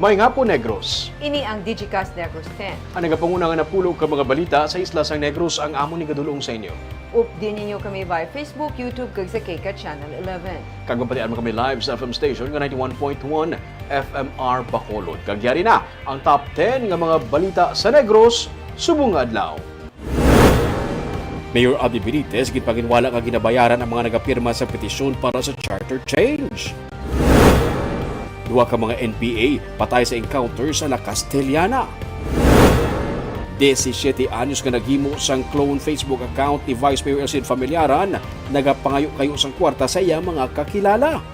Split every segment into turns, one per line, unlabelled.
May nga po, Negros.
Ini ang Digicast Negros X.
Ang nagapangunang napulog ka mga balita sa isla sang Negros ang amo ni gadulong sa inyo.
Update ninyo kami via Facebook, YouTube, kag sa Kika Channel 11.
Kag mapatian mo kami live sa FM station nga 91.1 FMR Bacolod. Kag yari na ang top 10 nga mga balita sa Negros subong adlaw. Mayor Abdi Benitez gitpaginwala nga ginabayaran ang mga nagapirma sa petisyon para sa charter change. Duwa ka mga NPA patay sa encounter sa La Castellana. 17 anyos nga naghimo sang clone Facebook account ni Vice Mayor Elcid Familiaran, nagapangayo kayo sang kwarta sa iya mga kakilala.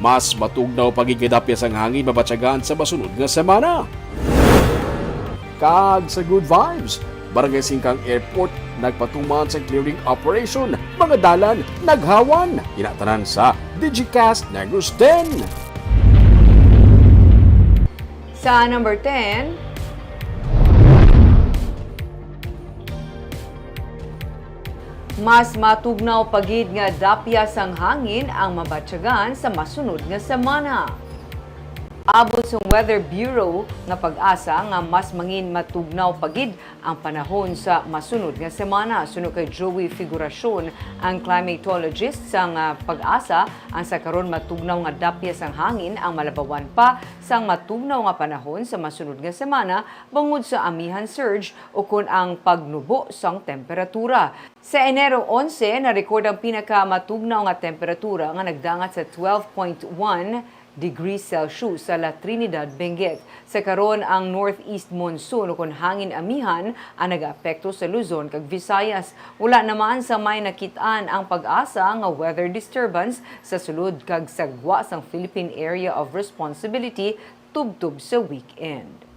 Mas matugnaw pagigidapya sang hangin mabatsagan sa masunod nga semana. Kag sa good vibes, Barangay Singkang Airport nagpatuman sa clearing operation, mga dalan naghawan. Inatanan sa Digicast Negros X.
Sa number 10, mas matugnaw pagid nga dapya sang hangin ang mabatyagan sa masunod nga semana. Abot sa Weather Bureau nga pag-asa nga mas mangin matugnaw pagid ang panahon sa masunod nga semana. Suno kay Joey Figuracion, ang climatologist sang pag-asa, ang sa karon matugnaw nga dapya sang hangin ang malabawan pa sang matugnaw nga panahon sa masunod nga semana bangod sa amihan surge o kun ang pagnubo sang temperatura. Sa Enero 11, na-record ang pinakamatugnaw nga temperatura nga nagdangat sa 12.1 degrees Celsius sa La Trinidad, Benguet. Sa karon ang northeast monsoon o kung hangin amihan ang nag-apekto sa Luzon kag Visayas. Wala naman sa may nakitaan ang pag-asa nga weather disturbance sa sulod kag sagwa sang Philippine Area of Responsibility tubtub sa weekend.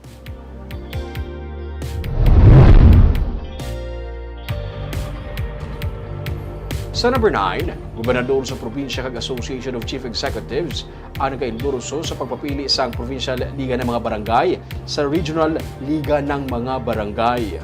Sa number 9, gobernador sa probinsya kag Association of Chief Executives ang nag-endorso sa pagpapili sa Provincial Liga ng mga Barangay sa Regional Liga ng mga Barangay.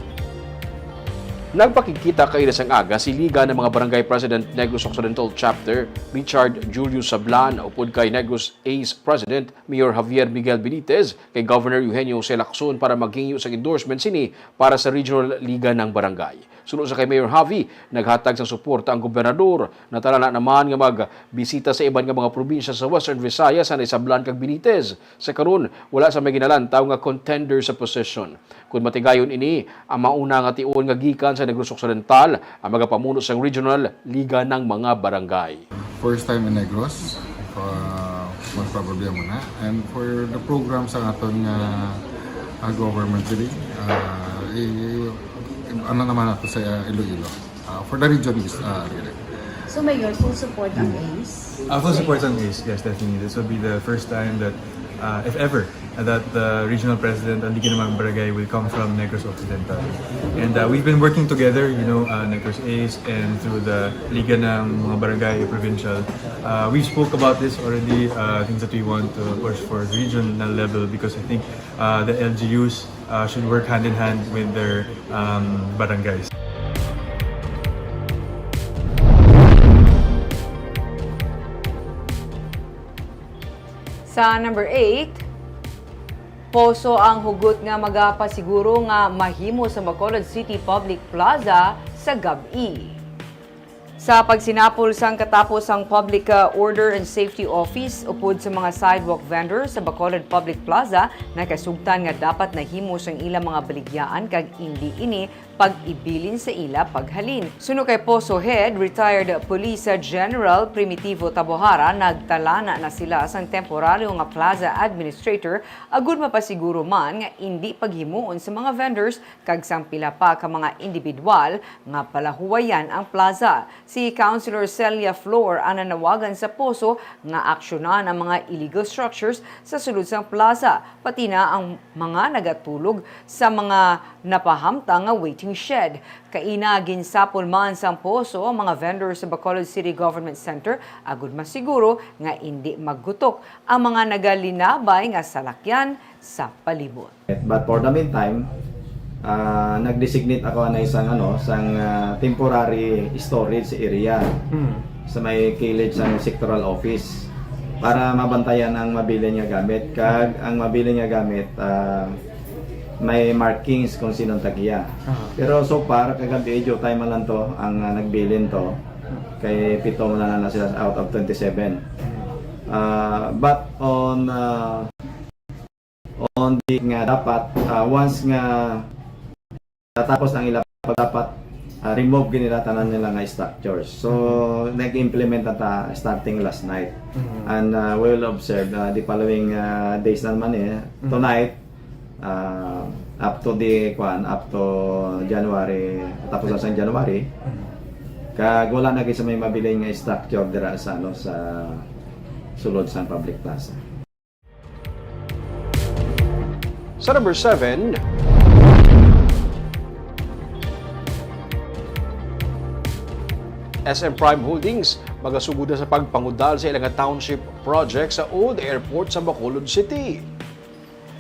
Nagpakikita kay sang aga si Liga ng mga Barangay President Negros Occidental Chapter Richard Julius Sablan upod kay Negros Ace President Mayor Javier Miguel Benitez kay Governor Eugenio C. Lacson para maghingi sa endorsement sini para sa Regional Liga ng Barangay. Sunod sa kay Mayor Javi, naghatag sa suporta ang gobernador. Natalana naman nga magbisita sa iban nga mga probinsya sa Western Visayas sa Sablan kag Benitez. Sa karon wala sa may ginalantaw nga contender sa position. Kung matigayon ini, ang mauna nga tion nga gikan sa Negros Occidental ang magapamuno sa Regional Liga ng mga Barangay.
First time in Negros, most probably muna. And for the program sa aton government today, ano naman ako sa Iloilo. For the region is really.
So Mayor, full support ang ACE?
Full support on ACE, yes, definitely. This will be the first time that, if ever, that the regional president ng Liga ng mga Barangay will come from Negros Occidental. And we've been working together, Negros ACE and through the Liga ng mga Barangay Provincial. We spoke about this already, things that we want to push for the regional level because I think the LGUs should work hand in hand with their barangays.
Sa number 8, poso ang hugot nga magapasiguro nga mahimo sa Bacolod City Public Plaza sa gabi. Sa pagsinapol sang katapos ang Public Order and Safety Office upod sa mga sidewalk vendors sa Bacolod Public Plaza, nakasugtan nga dapat nahimo sang ilang mga baligyaan kag hindi ini pag-ibilin sa ila paghalin. Suno kay Poso Head, retired Police General Primitivo Tabohara, nagtalana na sila sang temporaryo nga plaza administrator agud mapasiguro man nga hindi paghimuon sa mga vendors kag sang pila pa ka mga individual nga palahuwayan ang plaza. Si Councilor Celia Flor ang nanawagan sa Poso nga aksyonan ang mga illegal structures sa sulod sang plaza, pati na ang mga nagatulog sa mga napahamtang nga waiting shed. Kaina ginsapol man sang Poso ang mga vendors sa Bacolod City Government Center agud masiguro nga hindi maggutok ang mga nagalinabay nga salakyan sa palibot.
But for the meantime, nag-designate ako na isang temporary storage area sa may kilid sa sectoral office para mabantayan ang mabili nga gamit. Kag ang mabili nga gamit may markings kung sinong tagiya. Pero so far kagabi time man lang to ang nagbilin to. Kay 7 na sila out of 27. But on the nga dapat once nga natapos ang ila dapat remove nila tanan nila nga structures. So nag-implement ata starting last night. And we will observe the following days naman tonight up to January, tapos sa January. Kag wala na sa may mabili nga structure dira sa sa sulod sa public plaza.
Sa number 7, SM Prime Holdings magasugod na sa pagpangudal sa ilang township project sa Old Airport sa Bacolod City.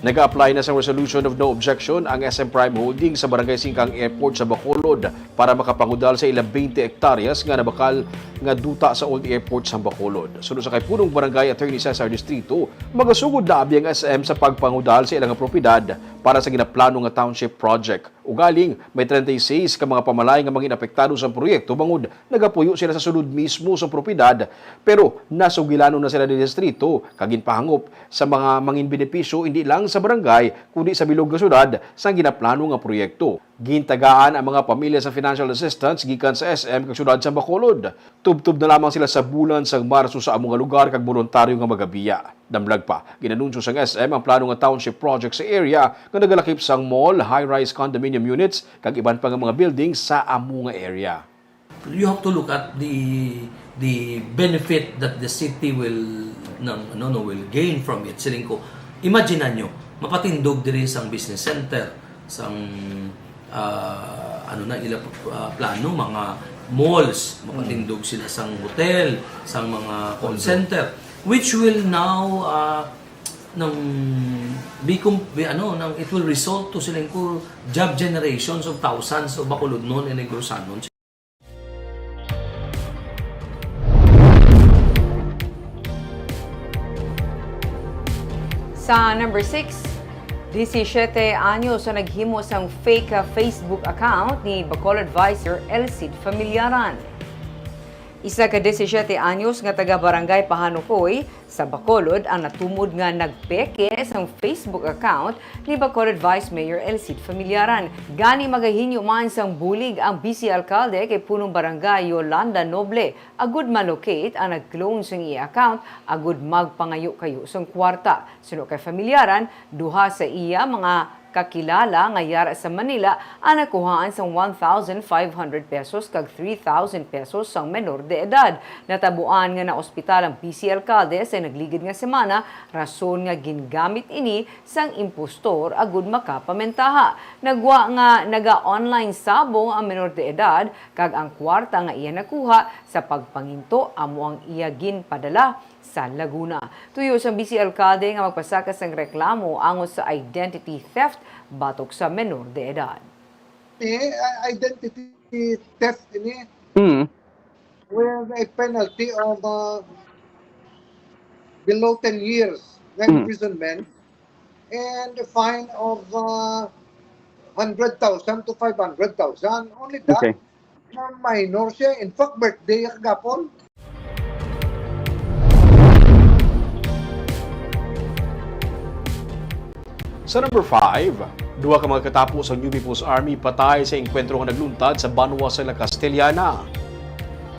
Nag-apply na sa Resolution of No Objection ang SM Prime Holdings sa Barangay Singkang Airport sa Bacolod para makapangudal sa ilang 20 hektaryas nga nabakal nga duta sa Old Airport sa Bacolod. Sunod sa kay punong Barangay Attorney Cesar Distrito, magasugod na abi ang SM sa pagpangudal sa ilang propiedad para sa ginaplano nga township project. Ugaling, may 36 ka mga pamalay nga mga inapektado sa proyekto bangod nagapuyo sila sa sulod mismo sa propiedad pero nasugilano na sila ni distrito kaginpahangop sa mga mangin benepisyo hindi lang sa barangay kundi sa bilog nga syudad sa ginaplano nga proyekto. Gintagaan ang mga pamilya sa financial assistance gikan sa SM kag syudad sa Bacolod. Tubtub na lamang sila sa bulan sa Marso sa among nga lugar kag voluntaryo nga magabiya. Damlag pa, ginanunsyo sang SM ang plano nga township project sa area nga nagalakip sang mall, high-rise condominium units kag iban pa nga mga buildings sa among nga area.
You have to look at the benefit that the city will will gain from it. Siling ko, imagine nyo, mapatindog diri sang business center, sang plano mga malls, mapatindog sila sang hotel, sang mga call center, which will now it will result to silang ko job generations of thousands of Bacolodnon and Negrosanon.
Sa number 6, 17 anyos na naghimo sang fake Facebook account ni Bacolod Advisor Elcid Familiaran. Isa ka 17 anyos nga taga-barangay Pahanukoy sa Bacolod ang natumod nga nagpeke sang Facebook account ni Bacolod Vice Mayor Elcid Familiaran. Gani magahinyo man sang bulig ang Vice Alcalde kay punong barangay Yolanda Noble. Agud malocate ang nag-clone sang i-account, agud magpangayo kayo sang kwarta. Suno kay Familiaran, duha sa iya mga kakilala nga yara sa Manila ang nakuhaan sang 1,500 pesos kag 3,000 pesos sang menor de edad. Natabuan nga na ospital ang PC Alcalde sa nagligid nga semana, rason nga gingamit ini sang impostor agud makapamentaha. Nagwa nga naga-online sabong ang menor de edad kag ang kwarta nga iya nakuha sa pagpanginto amo ang iya ginpadala sa Laguna. Tuyo sa BC Alcalde nga magpasakas ng reklamo angon sa identity theft batok sa menor de edad.
Identity theft ini with a penalty of below 10 years imprisonment and a fine of 100,000 to 500,000. Only that,
Okay.
Na minor siya. In fact, birthday kagapon.
Sa number 5, duha ka mga katapos ang New People's Army patay sa engkwentro nga nagluntad sa Banwa sa La Castellana.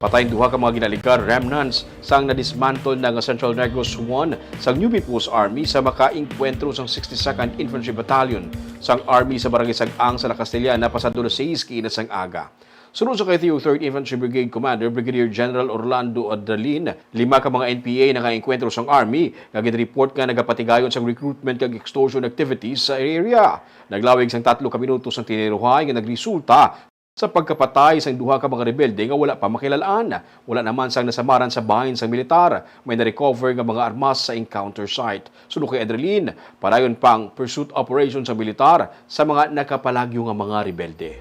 Patayin duha ka mga ginaligar remnants sang nadismantle na nga Central Negros 1 sa New People's Army sa maka-engkwentro sang 62nd Infantry Battalion sang Army sa Barangay Sag-ang sa La Castellana pasado na 6 kiinasang aga. Sunod sa kay 3rd Infantry Brigade Commander Brigadier General Orlando Adalin, 5 ka mga NPA naka-engkwentro sang Army nga gin-report nga nagapatigayon sang recruitment kag extortion activities sa area. Naglawig sang 3 ka minutos ang tiniruhay nga nagresulta sa pagkapatay sang duha ka mga rebelde nga wala pa makilalaan. Wala naman sang nasamaran sa bahin sang militar. May na-recover nga mga armas sa encounter site. Sunod kay Adalin, parayon pang pursuit operation sa militar sa mga nakapalagyo nga mga rebelde.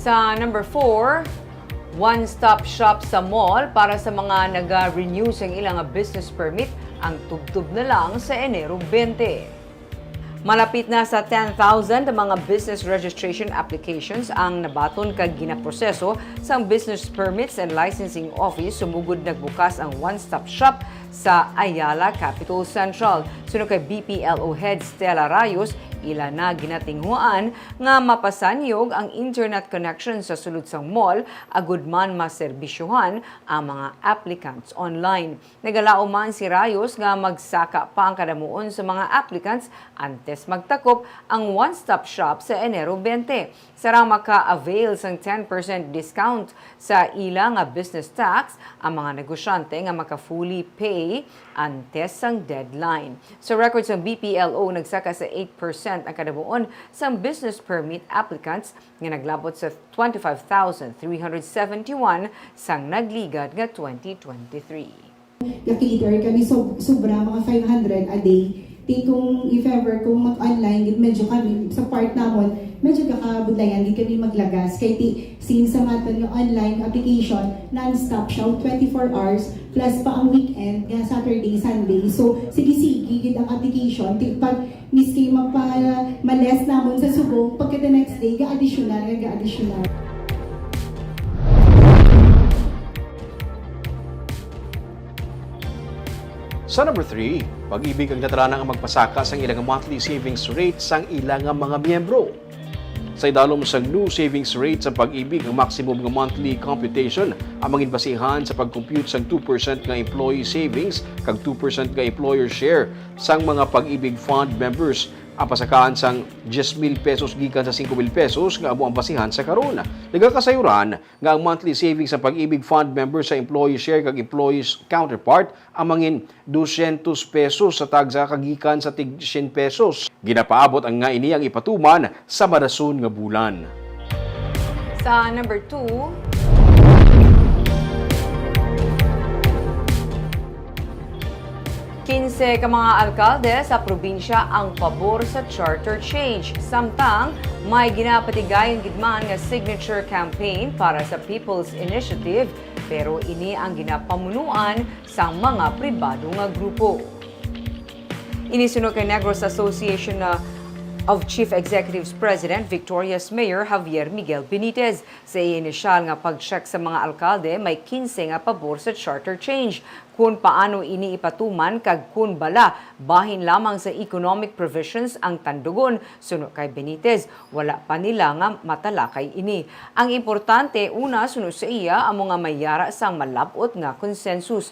Sa number 4, One-stop shop sa mall para sa mga nag-renew sa ilang business permit ang tubtub na lang sa Enero 20. Malapit na sa 10,000 ang mga business registration applications ang nabaton kag ginaproseso sa business permits and licensing office. Sumugod nagbukas ang one-stop shop sa Ayala Capital Central. Sunod kay BPLO Head Stella Rayos, ila na ginatinghuan nga mapasanyog ang internet connection sa sulod sang mall agud man maserbisyohan ang mga applicants online. Nagalao man si Rayos nga magsaka pa ang kadamuon sa mga applicants antes magtakop ang one-stop shop sa Enero 20. Sarang maka-avail sang 10% discount sa ilang business tax ang mga negosyante nga maka-fully pay antes sang deadline. Sa records ng BPLO, nagsaka sa 8% ang kadabuon sa business permit applicants nga naglabot sa 25,371 sang nagligad nga 2023.
Cater kami sobra mga 500 a day. Kung if ever kung mag-online, medyo kami sa part namon, medyo kakabudlayan, di kami maglagas. Kaya since sa maton yung online application, non-stop siya, 24 hours, plus pa ang weekend, nga Saturday, Sunday. So, sige-sige, gid ang application. Pag miss kayo males namon sa subong, pagka the next day, ga-additional.
Sa number 3, pag-ibig ang nataranang ang magpasaka sa ilang monthly savings rate sang ilang mga miyembro. Sa idalom sa new savings rate sa pag-ibig, ang maximum ng monthly computation ang manginbasihan sa pag-compute sang 2% nga employee savings kag 2% nga employer share sang mga pag-ibig fund members. Ang pasakaan sang 10,000 pesos gikan sa 5,000 pesos nga amo ang basihan sa karon. Nagakasayuran nga ang monthly savings sa pag-ibig fund member sa employee share kag employees counterpart ang mangin 200 pesos sa tagsa kagikan sa tig 100 pesos. Ginapaabot ang nga ini ang ipatuman sa madason nga bulan.
Sa number 2, 15 ka mga alkalde sa probinsya ang pabor sa charter change. Samtang may ginapatigayon gidman nga signature campaign para sa People's Initiative, pero ini ang ginapamunuan sa mga pribado nga grupo. Inisunod kay Negros Association of Chief Executives President Victoria's Mayor Javier Miguel Benitez. Sa inisyal nga pag-check sa mga alkalde, may 15 nga pabor sa charter change. Kung paano ini ipatuman kag kun bala, bahin lamang sa economic provisions ang tandugon. Suno kay Benitez, wala pa nila nga matalakay ini. Ang importante, una, suno sa iya, ang mga mayara sang malabot nga konsensus.